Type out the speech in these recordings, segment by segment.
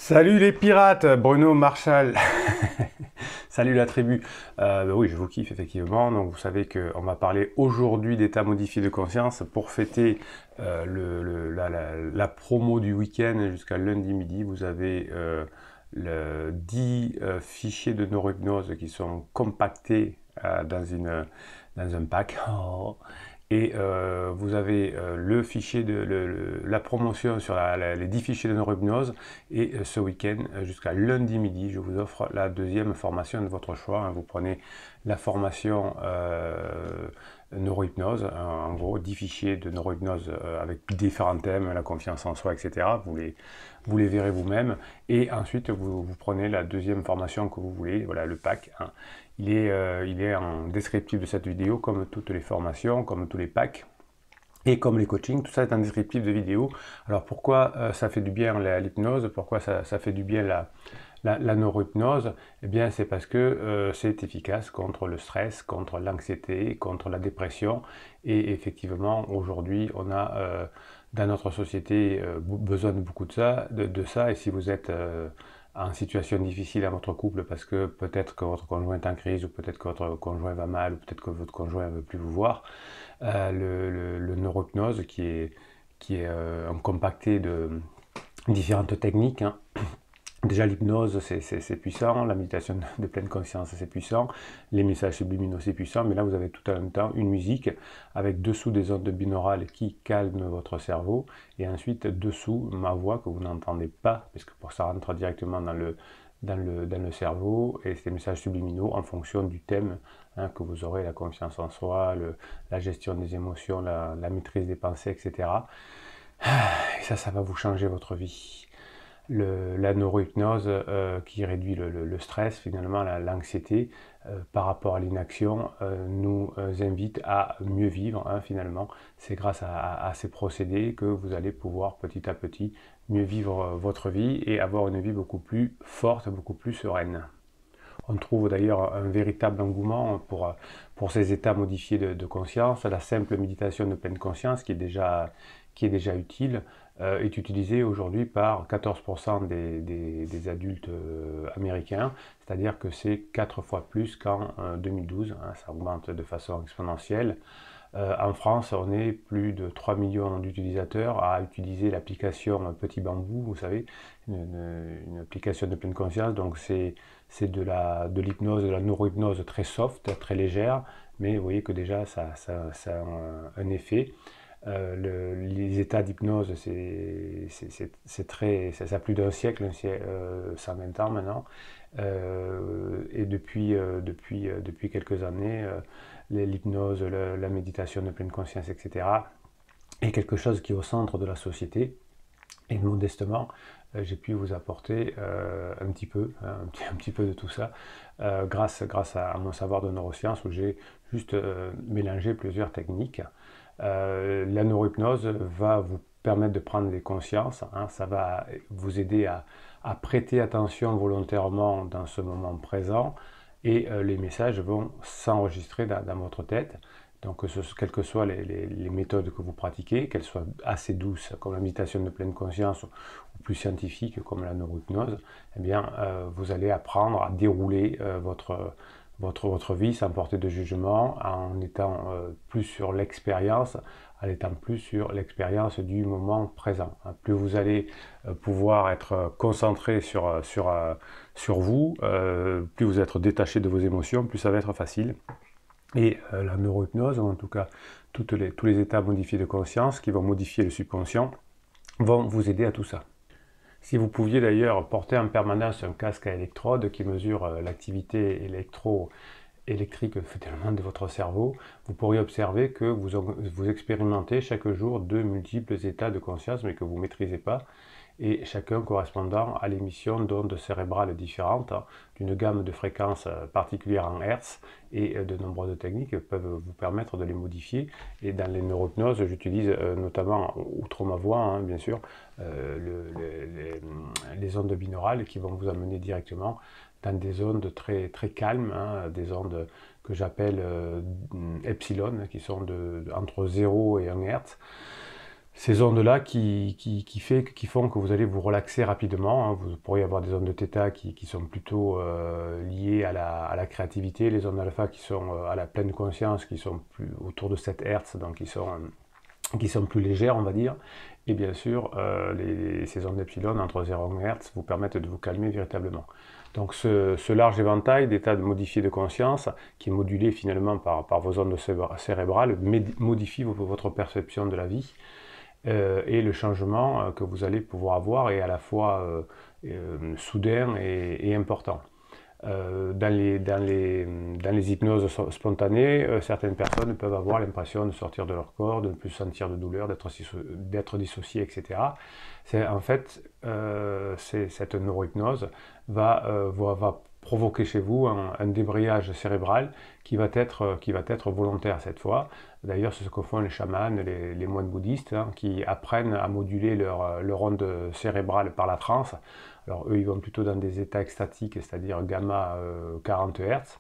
Salut les pirates, Bruno Marshall. Salut la tribu. Oui, je vous kiffe effectivement. Donc vous savez qu'on va parler aujourd'hui d'état modifié de conscience pour fêter la promo du week-end jusqu'à lundi midi. Vous avez 10 fichiers de neurohypnose qui sont compactés dans un pack. Oh. Et vous avez le fichier la promotion sur les 10 fichiers de neurohypnose. Et ce week-end, jusqu'à lundi midi, je vous offre la deuxième formation de votre choix, hein. Vous prenez la formation neurohypnose, en gros 10 fichiers de neurohypnose avec différents thèmes, la confiance en soi, etc. Vous les verrez vous-même. Et ensuite, vous prenez la deuxième formation que vous voulez, voilà le pack, hein. Il est en descriptif de cette vidéo, comme toutes les formations, comme tous les packs. Et comme les coachings, tout ça est en descriptif de vidéo. Alors pourquoi ça fait du bien l'hypnose, pourquoi ça fait du bien la neurohypnose? Eh bien c'est parce que c'est efficace contre le stress, contre l'anxiété, contre la dépression. Et effectivement, aujourd'hui, on a dans notre société besoin de beaucoup de ça. Et si vous êtes en situation difficile à votre couple parce que peut-être que votre conjoint est en crise, ou peut-être que votre conjoint va mal, ou peut-être que votre conjoint ne veut plus vous voir, le neurohypnose qui est un compacté de différentes techniques, hein. Déjà l'hypnose c'est puissant, la méditation de pleine conscience c'est puissant, les messages subliminaux c'est puissant, mais là vous avez tout en même temps une musique avec dessous des ondes binaurales qui calment votre cerveau, et ensuite dessous ma voix que vous n'entendez pas, parce que pour ça rentre directement dans le cerveau, et ces messages subliminaux en fonction du thème, hein, que vous aurez, la confiance en soi, la gestion des émotions, la maîtrise des pensées, etc. Et ça va vous changer votre vie. La neurohypnose qui réduit le stress, finalement l'anxiété par rapport à l'inaction, nous invite à mieux vivre, hein, finalement. C'est grâce à ces procédés que vous allez pouvoir petit à petit mieux vivre votre vie et avoir une vie beaucoup plus forte, beaucoup plus sereine. On trouve d'ailleurs un véritable engouement pour ces états modifiés de conscience. La simple méditation de pleine conscience, qui est déjà utile, est utilisée aujourd'hui par 14% des adultes américains, c'est-à-dire que c'est 4 fois plus qu'en 2012, hein, ça augmente de façon exponentielle. En France, on est plus de 3 millions d'utilisateurs à utiliser l'application Petit Bambou, vous savez, une application de pleine conscience. Donc c'est de l'hypnose, de la neurohypnose très soft, très légère, mais vous voyez que déjà ça a un effet. Les états d'hypnose, ça a plus d'un siècle, 120 ans maintenant, et depuis quelques années, l'hypnose, la méditation de pleine conscience, etc., est quelque chose qui est au centre de la société. Et modestement, j'ai pu vous apporter un petit peu, hein, un petit peu de tout ça, grâce à mon savoir de neurosciences, où j'ai juste mélangé plusieurs techniques. La neurohypnose va vous permettre de prendre des consciences, hein, ça va vous aider à prêter attention volontairement dans ce moment présent, et les messages vont s'enregistrer dans votre tête. Donc, quelles que soient les méthodes que vous pratiquez, qu'elles soient assez douces comme la méditation de pleine conscience, ou plus scientifiques comme la neurohypnose, eh bien, vous allez apprendre à dérouler votre vie sans porter de jugement, en étant plus sur l'expérience, en étant plus sur l'expérience du moment présent. Plus vous allez pouvoir être concentré sur vous, plus vous êtes détaché de vos émotions, plus ça va être facile. Et la neurohypnose, ou en tout cas tous les états modifiés de conscience qui vont modifier le subconscient, vont vous aider à tout ça. Si vous pouviez d'ailleurs porter en permanence un casque à électrodes qui mesure l'activité électrique finalement de votre cerveau, vous pourriez observer que vous expérimentez chaque jour de multiples états de conscience, mais que vous ne maîtrisez pas, et chacun correspondant à l'émission d'ondes cérébrales différentes, hein, d'une gamme de fréquences particulières en Hertz, et de nombreuses techniques peuvent vous permettre de les modifier. Et dans les neurohypnoses, j'utilise notamment, outre ma voix, hein, bien sûr, les ondes binaurales qui vont vous amener directement dans des ondes très, très calmes, hein, des ondes que j'appelle epsilon, qui sont entre 0 et 1 Hertz. ces ondes-là qui font que vous allez vous relaxer rapidement, hein. Vous pourriez avoir des ondes de θ qui sont plutôt liées à la créativité, les ondes alpha qui sont à la pleine conscience, qui sont plus autour de 7 Hz, donc qui sont plus légères, on va dire. Et bien sûr, ces ondes epsilon entre 0 et 1 Hz vous permettent de vous calmer véritablement. Donc ce large éventail d'états modifiés de conscience, qui est modulé finalement par vos ondes cérébrales, modifie votre perception de la vie. Et le changement que vous allez pouvoir avoir est à la fois soudain et important. Dans les hypnoses spontanées, certaines personnes peuvent avoir l'impression de sortir de leur corps, de ne plus sentir de douleur, d'être dissocié, etc. En fait, cette neurohypnose va provoquer chez vous un débrayage cérébral qui va être volontaire cette fois. D'ailleurs, c'est ce que font les chamans, les moines bouddhistes, hein, qui apprennent à moduler leur onde cérébrale par la transe. Alors eux, ils vont plutôt dans des états extatiques, c'est-à-dire gamma 40 Hz.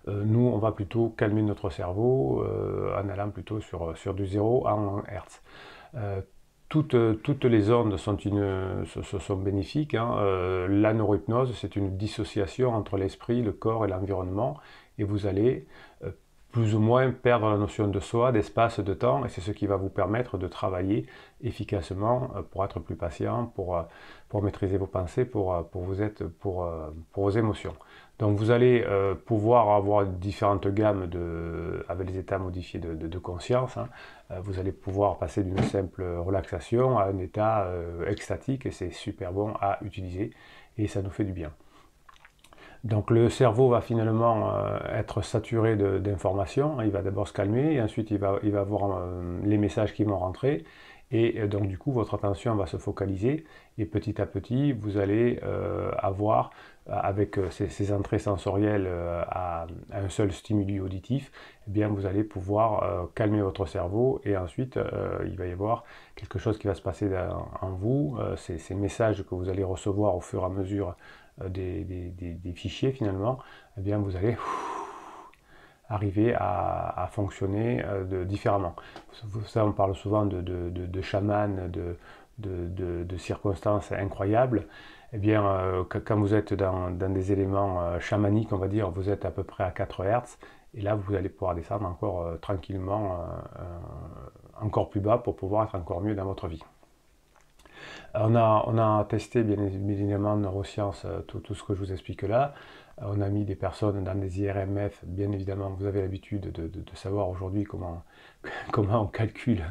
Nous, on va plutôt calmer notre cerveau en allant plutôt sur du 0 à 1 Hz. Toutes les ondes sont bénéfiques, hein. La neurohypnose, c'est une dissociation entre l'esprit, le corps et l'environnement, et vous allez plus ou moins perdre la notion de soi, d'espace, de temps, et c'est ce qui va vous permettre de travailler efficacement pour être plus patient, pour maîtriser vos pensées, pour vos émotions. Donc vous allez pouvoir avoir différentes gammes avec les états modifiés de conscience, hein. Vous allez pouvoir passer d'une simple relaxation à un état extatique, et c'est super bon à utiliser, et ça nous fait du bien. Donc le cerveau va finalement être saturé d'informations, il va d'abord se calmer, et ensuite il va voir les messages qui vont rentrer, et donc du coup votre attention va se focaliser, et petit à petit vous allez avoir, avec ces entrées sensorielles à un seul stimuli auditif, eh bien vous allez pouvoir calmer votre cerveau, et ensuite il va y avoir quelque chose qui va se passer en vous, ces messages que vous allez recevoir au fur et à mesure des fichiers finalement, eh bien vous allez arriver à fonctionner différemment. Ça, on parle souvent de chaman, de circonstances incroyables. Eh bien, quand vous êtes dans des éléments chamaniques, on va dire, vous êtes à peu près à 4 Hz, et là vous allez pouvoir descendre encore tranquillement, encore plus bas pour pouvoir être encore mieux dans votre vie. On a testé bien évidemment en neurosciences tout ce que je vous explique là. On a mis des personnes dans des IRMF, bien évidemment, vous avez l'habitude de savoir aujourd'hui comment on calcule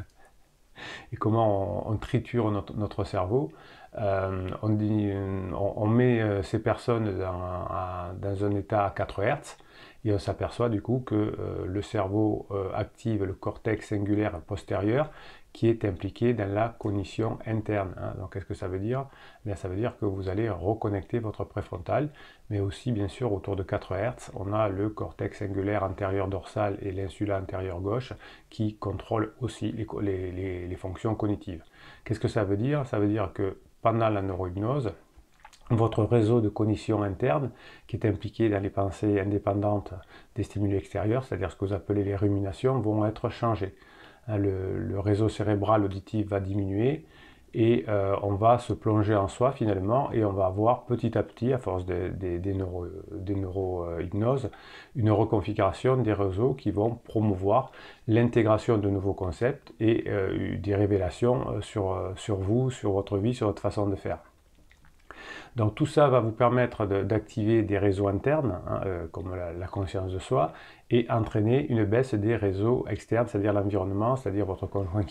et comment on triture notre cerveau. On met ces personnes dans un état à 4 Hz, et on s'aperçoit du coup que le cerveau active le cortex singulaire postérieur, qui est impliqué dans la cognition interne, hein. Donc qu'est-ce que ça veut dire? Bien, ça veut dire que vous allez reconnecter votre préfrontal, mais aussi bien sûr autour de 4 Hz, on a le cortex singulaire antérieur dorsal et l'insula antérieure gauche qui contrôlent aussi les fonctions cognitives. Qu'est-ce que ça veut dire? Ça veut dire que pendant la neurohypnose, votre réseau de cognition interne, qui est impliqué dans les pensées indépendantes des stimuli extérieurs, c'est-à-dire ce que vous appelez les ruminations, vont être changés. Le réseau cérébral auditif va diminuer, et on va se plonger en soi finalement, et on va avoir petit à petit, à force des neurohypnoses, une reconfiguration des réseaux qui vont promouvoir l'intégration de nouveaux concepts et des révélations sur vous, sur votre vie, sur votre façon de faire. Donc tout ça va vous permettre d'activer des réseaux internes, hein, comme la conscience de soi, et entraîner une baisse des réseaux externes, c'est-à-dire l'environnement, c'est-à-dire votre conjoint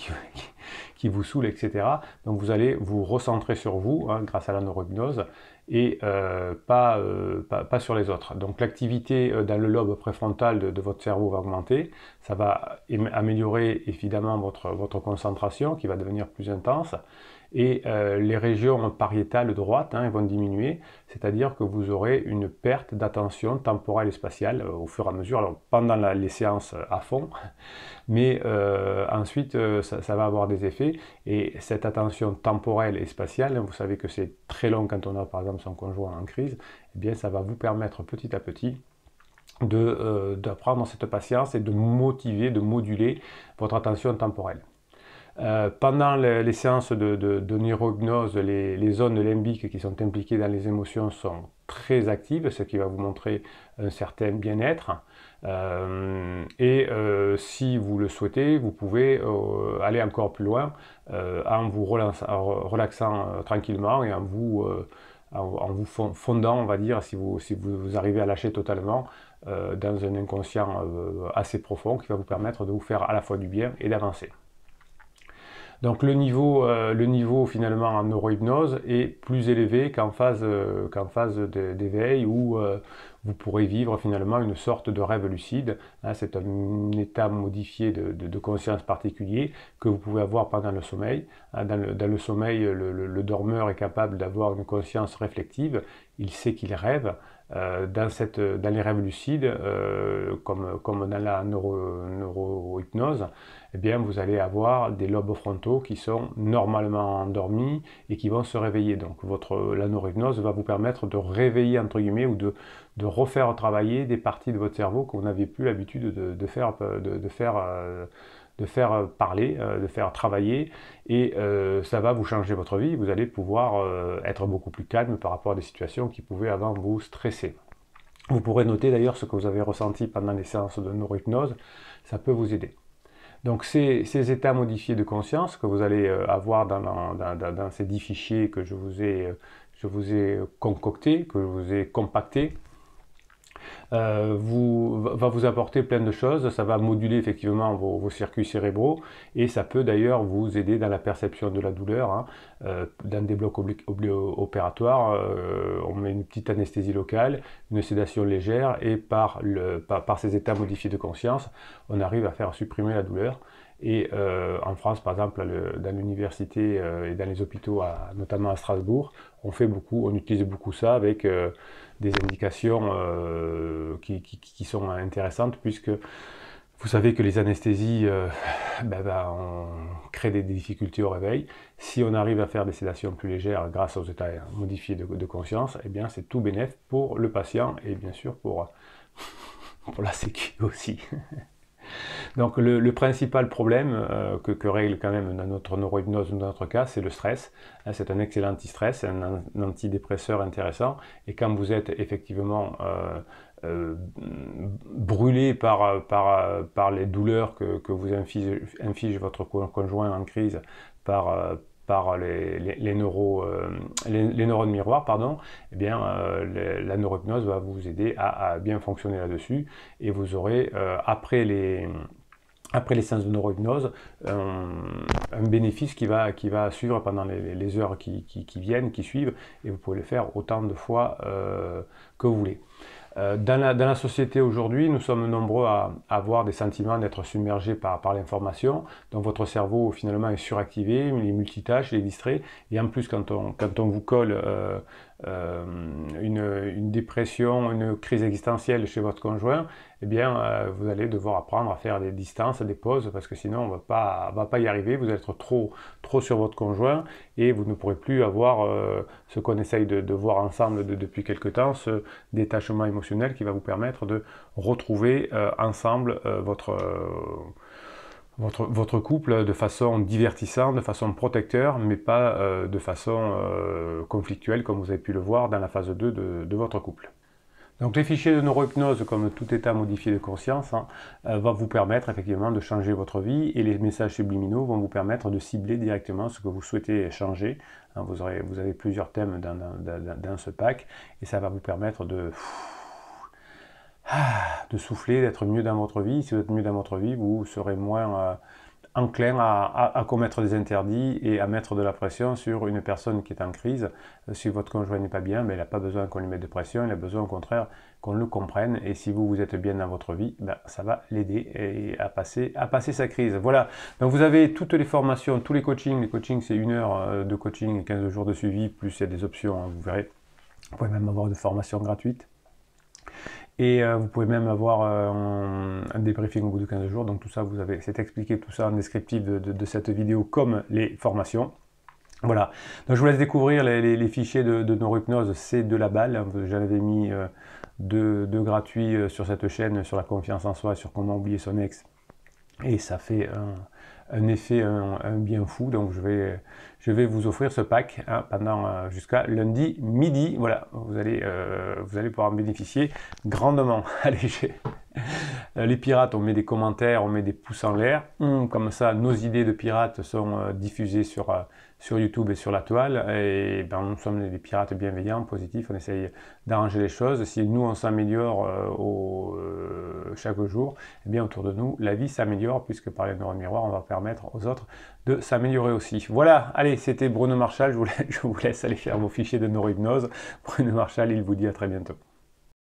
qui vous saoule, etc. Donc vous allez vous recentrer sur vous, hein, grâce à la neurohypnose, et pas sur les autres. Donc l'activité dans le lobe préfrontal de votre cerveau va augmenter, ça va améliorer évidemment votre concentration qui va devenir plus intense, et les régions pariétales droites, hein, vont diminuer, c'est-à-dire que vous aurez une perte d'attention temporelle et spatiale au fur et à mesure, alors pendant les séances à fond, mais ensuite ça va avoir des effets, et cette attention temporelle et spatiale, hein, vous savez que c'est très long quand on a par exemple son conjoint en crise, eh bien ça va vous permettre petit à petit d'apprendre cette patience et de motiver, de moduler votre attention temporelle. Pendant les séances de neurohypnose, les zones limbiques qui sont impliquées dans les émotions sont très actives, ce qui va vous montrer un certain bien-être. Si vous le souhaitez, vous pouvez aller encore plus loin en vous relaxant tranquillement et en vous fondant, on va dire, si vous arrivez à lâcher totalement dans un inconscient assez profond qui va vous permettre de vous faire à la fois du bien et d'avancer. Donc le niveau finalement en neurohypnose est plus élevé qu'en phase d'éveil où vous pourrez vivre finalement une sorte de rêve lucide. Hein, c'est un état modifié de conscience particulier que vous pouvez avoir pendant le sommeil. Hein, dans le sommeil, le dormeur est capable d'avoir une conscience réflexive, il sait qu'il rêve. Dans les rêves lucides, comme dans la neurohypnose, eh bien, vous allez avoir des lobes frontaux qui sont normalement endormis et qui vont se réveiller. Donc la neurohypnose va vous permettre de réveiller, entre guillemets, ou de refaire travailler des parties de votre cerveau que vous n'avez plus l'habitude de faire parler, de faire travailler, et ça va vous changer votre vie. Vous allez pouvoir être beaucoup plus calme par rapport à des situations qui pouvaient avant vous stresser. Vous pourrez noter d'ailleurs ce que vous avez ressenti pendant les séances de neurohypnose, ça peut vous aider. Donc ces états modifiés de conscience que vous allez avoir dans ces 10 fichiers que je vous ai concoctés, que je vous ai compactés, va vous apporter plein de choses, ça va moduler effectivement vos circuits cérébraux et ça peut d'ailleurs vous aider dans la perception de la douleur. Hein. Dans des blocs opératoires, on met une petite anesthésie locale, une sédation légère et par ces états modifiés de conscience, on arrive à faire supprimer la douleur. Et en France, par exemple, dans l'université et dans les hôpitaux, notamment à Strasbourg, on utilise beaucoup ça avec des indications qui sont intéressantes, puisque vous savez que les anesthésies on crée des difficultés au réveil. Si on arrive à faire des sédations plus légères grâce aux états modifiés de conscience, eh bien c'est tout bénef pour le patient et bien sûr pour la sécu aussi. Donc le principal problème que règle quand même dans notre neurohypnose ou dans notre cas, c'est le stress. C'est un excellent anti-stress, un antidépresseur intéressant. Et quand vous êtes effectivement brûlé par les douleurs que vous inflige votre conjoint en crise par les neurones miroirs, pardon, eh bien, la neurohypnose va vous aider à bien fonctionner là-dessus et vous aurez, après les séances de neurohypnose, un bénéfice qui va suivre pendant les heures qui suivent, et vous pouvez le faire autant de fois que vous voulez. Dans la société aujourd'hui, nous sommes nombreux à avoir des sentiments d'être submergés par l'information. Donc votre cerveau finalement est suractivé, il est multitâche, il est distrait. Et en plus, quand on vous colle une dépression, une crise existentielle chez votre conjoint, eh bien vous allez devoir apprendre à faire des distances, des pauses, parce que sinon on va pas y arriver. Vous allez être trop sur votre conjoint et vous ne pourrez plus avoir ce qu'on essaye de voir ensemble depuis quelque temps, ce détachement émotionnel qui va vous permettre de retrouver ensemble votre couple de façon divertissante, de façon protecteur, mais pas de façon conflictuelle comme vous avez pu le voir dans la phase 2 de votre couple. Donc les fichiers de neurohypnose, comme tout état modifié de conscience, va vous permettre effectivement de changer votre vie, et les messages subliminaux vont vous permettre de cibler directement ce que vous souhaitez changer. Vous avez plusieurs thèmes dans ce pack, et ça va vous permettre de souffler, d'être mieux dans votre vie. Si vous êtes mieux dans votre vie, vous serez moins enclin à commettre des interdits et à mettre de la pression sur une personne qui est en crise. Si votre conjoint n'est pas bien, mais il n'a pas besoin qu'on lui mette de pression, il a besoin au contraire qu'on le comprenne. Et si vous êtes bien dans votre vie, ça va l'aider à passer sa crise. Voilà, donc vous avez toutes les formations, tous les coachings. Les coachings, c'est 1 heure de coaching et 15 jours de suivi, plus il y a des options, vous verrez. Vous pouvez même avoir des formations gratuites. Et vous pouvez même avoir un débriefing au bout de 15 jours. Donc tout ça, c'est expliqué tout ça en descriptif de cette vidéo, comme les formations. Voilà, donc je vous laisse découvrir les fichiers de neurohypnose, c'est de la balle. J'en avais mis deux gratuits sur cette chaîne, sur la confiance en soi, sur comment oublier son ex. Et ça fait un effet, un bien fou. Donc je vais vous offrir ce pack hein, pendant jusqu'à lundi midi. Voilà, vous allez pouvoir en bénéficier grandement. Allez, les pirates, on met des commentaires, on met des pouces en l'air. Comme ça, nos idées de pirates sont diffusées sur YouTube et sur la toile. Et ben, nous sommes des pirates bienveillants, positifs. On essaye d'arranger les choses. Si nous, on s'améliore chaque jour, eh bien, autour de nous, la vie s'améliore, puisque par les neurones miroirs, on va permettre aux autres de s'améliorer aussi. Voilà, allez, c'était Bruno Marchal. Je vous laisse aller faire vos fichiers de neurohypnose. Bruno Marchal, il vous dit à très bientôt.